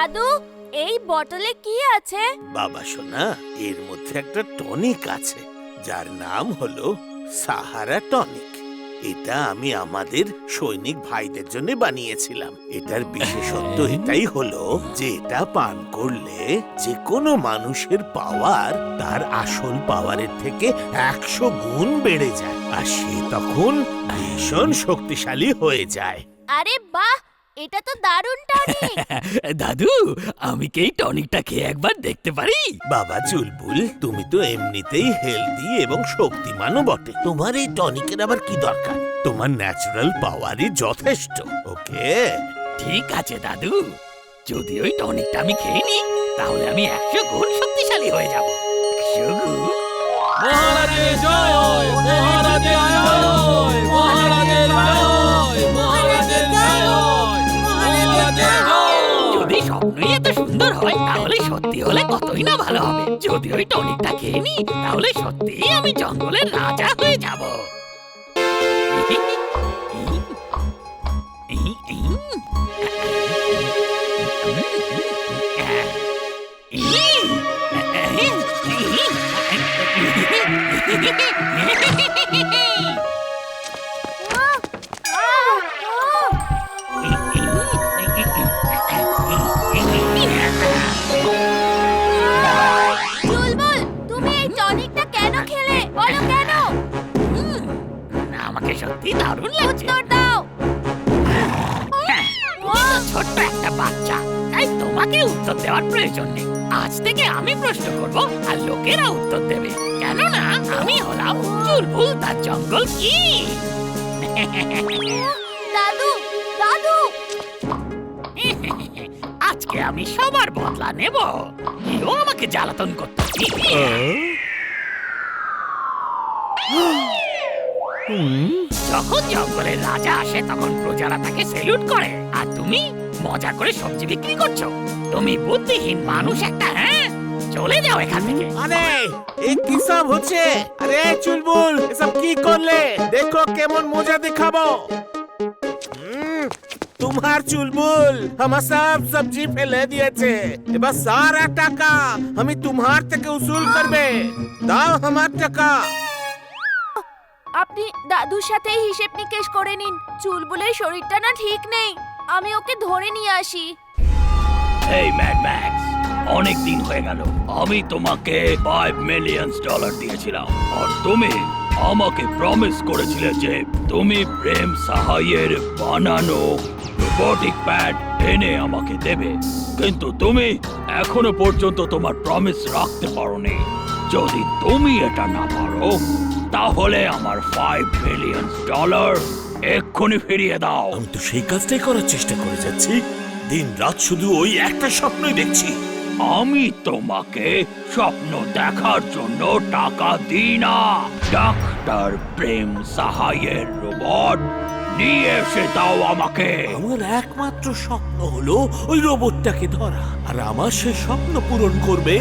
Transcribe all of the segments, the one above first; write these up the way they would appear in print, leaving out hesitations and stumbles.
দাদু, এই বটলে কি আছে? বাবা সোনা, এর মধ্যে একটা টনিক আছে যার নাম হলো সাহারা টনিক। এটা আমি আমাদের সৈনিক ভাইদের জন্য বানিয়েছিলাম। এটার বিশেষত্ব এটাই হলো যে এটা পান করলে যে কোনো মানুষের পাওয়ার তার আসল পাওয়ারের থেকে 100 গুণ বেড়ে যায়, আর সে তখন ভীষণ শক্তিশালী হয়ে যায়। আরে বাহ, এটা তো দারুণ টনিক। দাদু, আমি কি এই টনিকটা খেয়ে একবার দেখতে পারি? বাবা চুলবুল, তুমি তো এমনিতেই হেলদি এবং শক্তিমানও বটে। তোমার এই টনিকের আবার কি দরকার? তোমার ন্যাচারাল পাওয়ারই যথেষ্ট। ওকে, ঠিক আছে দাদু, যদি ওই টনিকটা আমি খেয়ে নিই তাহলে আমি 100 গুণ শক্তিশালী হয়ে যাব। 100 গুণ। মহারাজের জয়, মহারাজের জয়, মহারাজের জয়, মহারাজের জয়, মহারাজের জয়। যদি স্বপ্নই এত সুন্দর হয় তাহলে সত্যি হলে কতই না ভালো হবে। যদি ওই টনিকটা খেয়ে নিই তাহলে সত্যিই আমি জঙ্গলের রাজা হয়ে যাব। চুলবুল, তুমি এই টনিকটা কেন খেলে? বলো কেন? আমাকে সত্যি দারুণ লাগছে। উত্তর দাও। তুমি তো ছোট্ট একটা বাচ্চা, তাই তোমাকে উত্তর দেওয়ার প্রয়োজন নেই। আজ থেকে আমি প্রশ্ন করব আর লোকেরা উত্তর দেবে, কেননা আমি হলাম চুলবুল তার জঙ্গল কি। দাদু, দাদু। আজকে আমি সবার বদলা নেব। কেউ আমাকে জ্বালাতন করতে যখন জঙ্গলের রাজা আসে তখন প্রজারা তাকে সেলুট করে, আর তুমি মজা করে সবজি বিক্রি করছো। তুমি বুদ্ধিহীন মানুষ একটা। হ্যাঁ, চলে যাও এখান থেকে। আরে এই কি সব হচ্ছে? আরে চুলবুল, এসব কি করলে? দেখো কেমন মজা দেখাবো। তোমার চুলবুল আমার সব সবজি ফেলে দিয়েছে। এবার সারা টাকা আমি তোমার থেকে উসুল করবে। দাও আমার টাকা। আপনি দাদুর সাথে হিসেব নিকেশ করে নিন। চুলবুলের শরীরটা না ঠিক নেই, আমি ওকে ধরে নিয়ে আসি। এই ম্যাড ম্যাক্স, অনেক দিন হয়ে গেল আমি তোমাকে $5 মিলিয়ন দিয়েছিলাম, আর তুমি আমাকে প্রমিস করেছিলে যে তুমি প্রেম সাহাইয়ের বানানো রোবোটিক প্যাড এনে আমাকে দেবে, কিন্তু তুমি এখনো পর্যন্ত তোমার প্রমিস রাখতে পারোনি। যদি তুমি এটা না পারো তাহলে আমার $5 মিলিয়ন এক্ষুনি ফিরিয়ে দাও। আমি তো সেই কাজটাই করার চেষ্টা করে যাচ্ছি। দিন রাত শুধু ওই একটা স্বপ্নই দেখছি। আমি তোমাকে স্বপ্ন দেখার জন্য টাকা দিই না। ডাক্তার প্রেম সাহাইয়ের রোবট নিয়ে এসে দাও আমাকে। আমার একমাত্র স্বপ্ন হলো ওই রোবটটাকে ধরা, আর আমার সে স্বপ্ন পূরণ করবে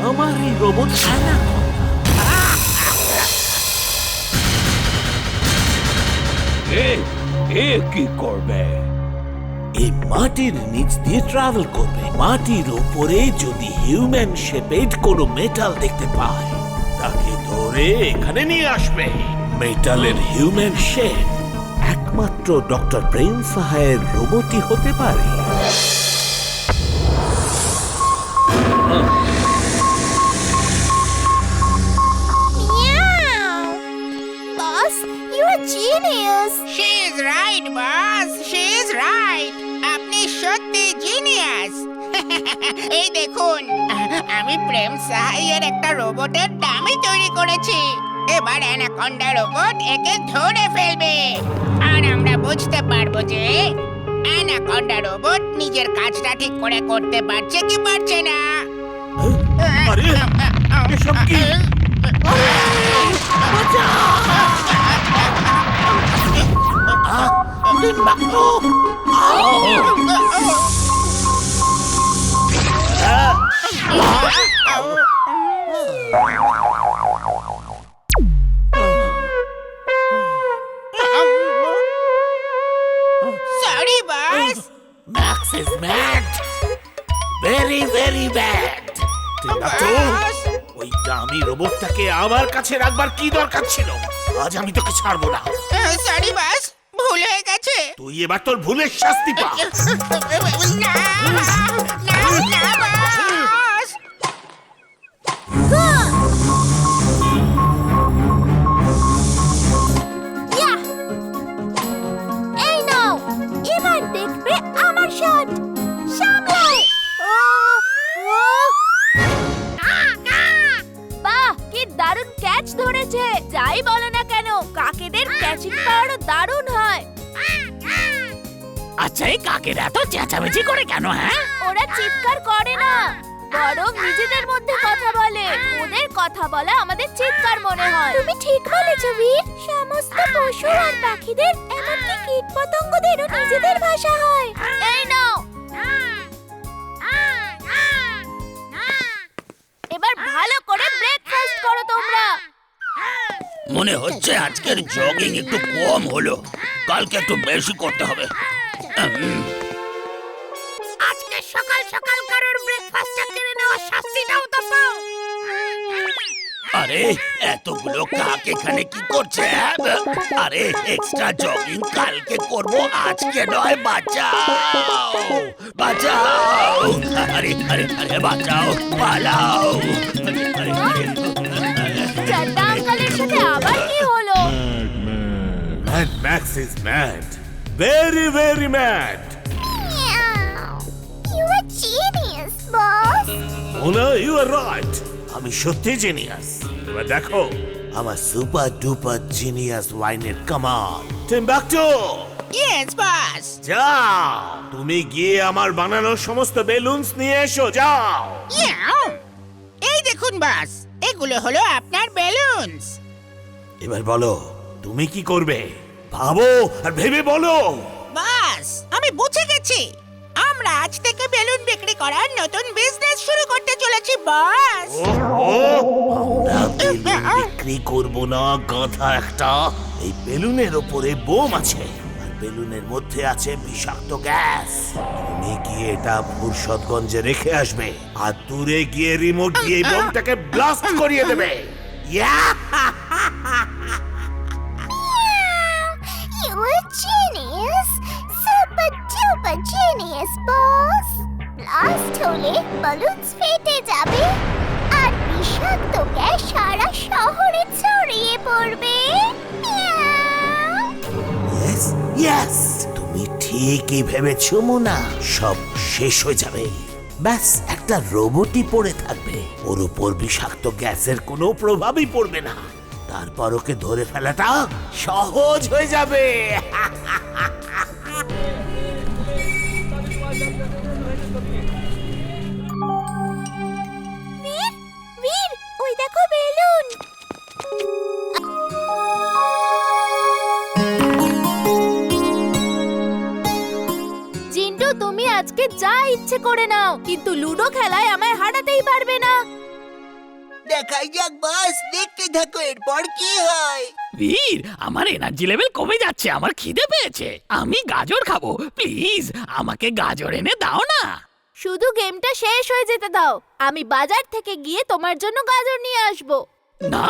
আমার এই রোবট অ্যানাকোন্ডা। এ কি করবে? এই মাটির নিচ দিয়ে ট্রাভেল করবে। মাটির উপরে যদি হিউম্যান শেপেড কোনো মেটাল দেখতে পায় তাকে ধরে এখানে নিয়ে আসবে। মেটালের হিউম্যান শেপ একমাত্র ডক্টর প্রেম সাহায়ের রোবটই হতে পারে। Boss, you are genius. She is right, boss. She is right. আপনি সত্যি জিনিয়াস। এই দেখুন, আমি প্রেম সাহাইয়ের একটা রোবটের ডামি তৈরি করেছি। এবার অ্যানাকোন্ডা রোবট একে ধরে ফেলবে, আর আমরা বুঝতে পারবো যে অ্যানাকোন্ডা রোবট নিজের কাজটা ঠিক করে করতে পারছে কি পারছে না। আরে এসব কি? Sorry, boss. Max is mad. Very very bad. ওই দামি রোবটটাকে আমার কাছে রাখবার কি দরকার ছিল? আজ আমি তোকে ছাড়বো না। সরি বস, ভুল হয়ে গেছে। তুই এবার তোর ভুলের শাস্তি পা। না না না বস। ইয়া! এই নাও, এবার দেখবে আমার শট। সামলাও। বাহ, কি দারুণ ক্যাচ ধরেছে! যাই বলো না কেন, কাকেদের ক্যাচিং পাওয়ারও দারুণ হয়। আচ্ছা, এই কাকেরা এত চেঁচামেচি করে কেন? হ্যাঁ, ওরা চিৎকার করে না, বরং নিজেদের মধ্যে কথা বলে। ওদের কথা বলা আমাদের চিৎকার মনে হয়। তুমি ঠিক বলেছো বীর। সমস্ত পশু আর পাখিদের, এমনকি কীটপতঙ্গদেরও নিজেদের ভাষা হয়। এই নাও, এবার ভালো করে ব্রেকফাস্ট করো তোমরা। মনে হচ্ছে আজকের জগিং একটু কম হলো, কালকে একটু বেশি করতে হবে। আজকে সকাল সকাল কারোর ব্রেকফাস্টটা কেড়ে নেওয়ার শাস্তিটাও তো পাও। আরে, এতগুলো কাক এখানে কি করছে? আরে, এক্সট্রা জগিং কালকে করব, আজকে নয়। বাঁচাও, বাঁচাও! আরে আরে আরে, বাঁচাও, পালাও! আরে, আরে, আরে। চারটা আঙ্কেলের সাথে আবার কি হলো? Mad Max is mad. Very very mad. You are genius, boss. Mona, you are right. আমি সত্যি জিনিয়াস। এবার দেখো আমার সুপার ডুপার জিনিয়াস ওয়াইনের কামাল। Timbuktu, yes boss. যাও, তুমি গিয়ে আমার বানানো সমস্ত বেলুনস নিয়ে এসো, যাও। ইয়াও! এই দেখুন বস, এগুলো হলো আপনার বেলুনস। এবার বলো তুমি কি করবে? ভাবো আর ভেবে বলো। বাস, আমি বুঝে গেছি। আমরা আজ থেকে বেলুন বিক্রি করার নতুন বিজনেস শুরু করতে চলেছি বস। আমরা বেলুন বিক্রি করব না, গাধা একটা। এই বেলুনের ওপরে বোম আছে, আর বেলুনের মধ্যে আছে বিষাক্ত গ্যাস। তুমি গিয়ে এটা ফুরসতগঞ্জে রেখে আসবে, আর দূরে গিয়ে রিমোট দিয়ে এই বোমটাকে ব্লাস্ট করিয়ে দেবে। You are genius. Super duper genius, boss. Blast হলে balloons ফেটে যাবে, আর বিষাক্ত গ্যাস সারা শহরে ছড়িয়ে পড়বে। ইয়েস ইয়েস, তুমি ঠিকই ভেবেছো মোনা। সব শেষ হয়ে যাবে, ব্যাস একটা রোবটই পড়ে থাকবে। ওর উপর বিষাক্ত গ্যাসের কোনো প্রভাবই পড়বে না। তারপর ওকে ধরে ফেলাটা সহজ হয়ে যাবে। বীর, বীর, ওই দেখো বেলুন। জিন্টু, তুমি আজকে যা ইচ্ছে করে নাও, কিন্তু লুডো খেলায় আমায় হারাতেই পারবে না। দেখাই যাক বস, দেখতে থাকো এরপর কি হয়। বীর, আমার এনার্জি লেভেল কমে যাচ্ছে, আমার খিদে পেয়েছে। আমি গাজর খাবো, প্লিজ আমাকে গাজর এনে দাও না। শুধু গেমটা শেষ হয়ে যেতে দাও, আমি বাজার থেকে গিয়ে তোমার জন্য গাজর নিয়ে আসবো। না,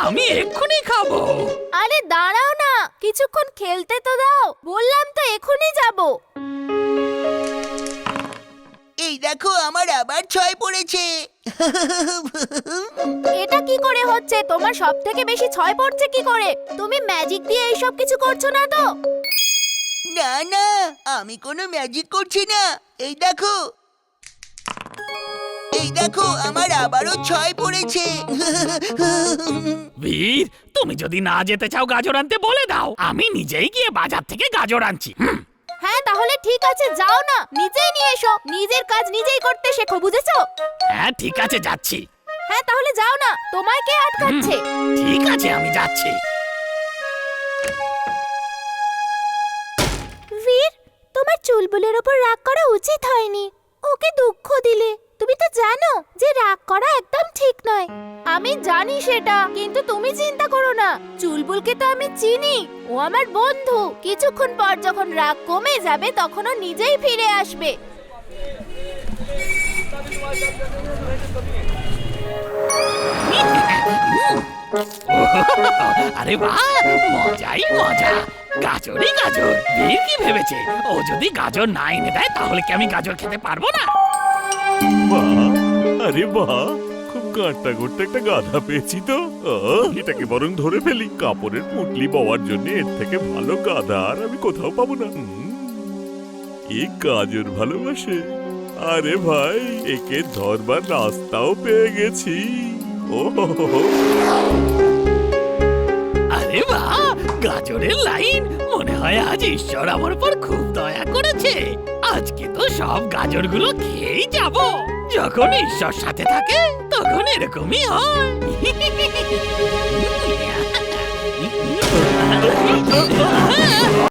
আমি এক্ষুনি খাবো। আরে দাঁড়াও না, কিছুক্ষণ খেলতে তো দাও। বললাম তো এখনই যাবো। এই দেখো, আমার আবার 6 পড়েছে। এটা কি করে হচ্ছে? তোমার সব থেকে বেশি 6 পড়ছে কি করে? তুমি ম্যাজিক দিয়ে এইসব কিছু করছো না তো? না না, আমি কোনো ম্যাজিক করছি না। এই দেখো, এই দেখো, আমার আবারও 6 পড়েছে। বীর, তুমি যদি না যেতে চাও গাজর আনতে বলে দাও, আমি নিজেই গিয়ে বাজার থেকে গাজর আনছি। হ্যাঁ, তাহলে ঠিক আছে, যাও না, নিজেই নিয়ে এসো। নিজের কাজ নিজেই করতে শেখো, বুঝেছো? হ্যাঁ ঠিক আছে, যাচ্ছি। হ্যাঁ, তাহলে যাও না, তোমায় কে আটকাচ্ছে? ঠিক আছে, আমি যাচ্ছি। বীর, তোমার চুলবুলের ওপর রাগ করা উচিত হয়নি। ওকে দুঃখ দিলে। তুমি তো জানো যে রাগ করা একদম ঠিক নয়। আমি জানি সেটা, কিন্তু তুমি চিন্তা করো না। চুলবুলকে তো আমি চিনি, ও আমার বন্ধু। কিছুক্ষণ পর যখন রাগ কমে যাবে, তখন ও নিজেই ফিরে আসবে। আরে বাহ, মজাই মজা। গাজরই গাজর। বীর কি ভেবেছে ও যদি গাজর না এনে দেয় তাহলে কি আমি গাজর খেতে পারবো না? বাহ, আরে বাহ, খুব গাঁটটা গোট্টা একটা গাধা পেয়েছি তো। এটাকে বরং ধরে ফেলি। কাপড়ের পুটলি বওয়ার জন্য এর থেকে ভালো গাধা আর আমি কোথাও পাবো না। এই গাজর ভালোবাসে। আরে ভাই, একে ধরবার রাস্তাও পেয়ে গেছি। ও আরে বাহ, গাজরের লাইন। মনে হয় আজ ঈশ্বর আমার উপর খুব দয়া করেছে। আজকে তো সব গাজরগুলো খেয়েই যাব। যখন ঈশ্বর সাথে থাকে তখন এরকমই হয়।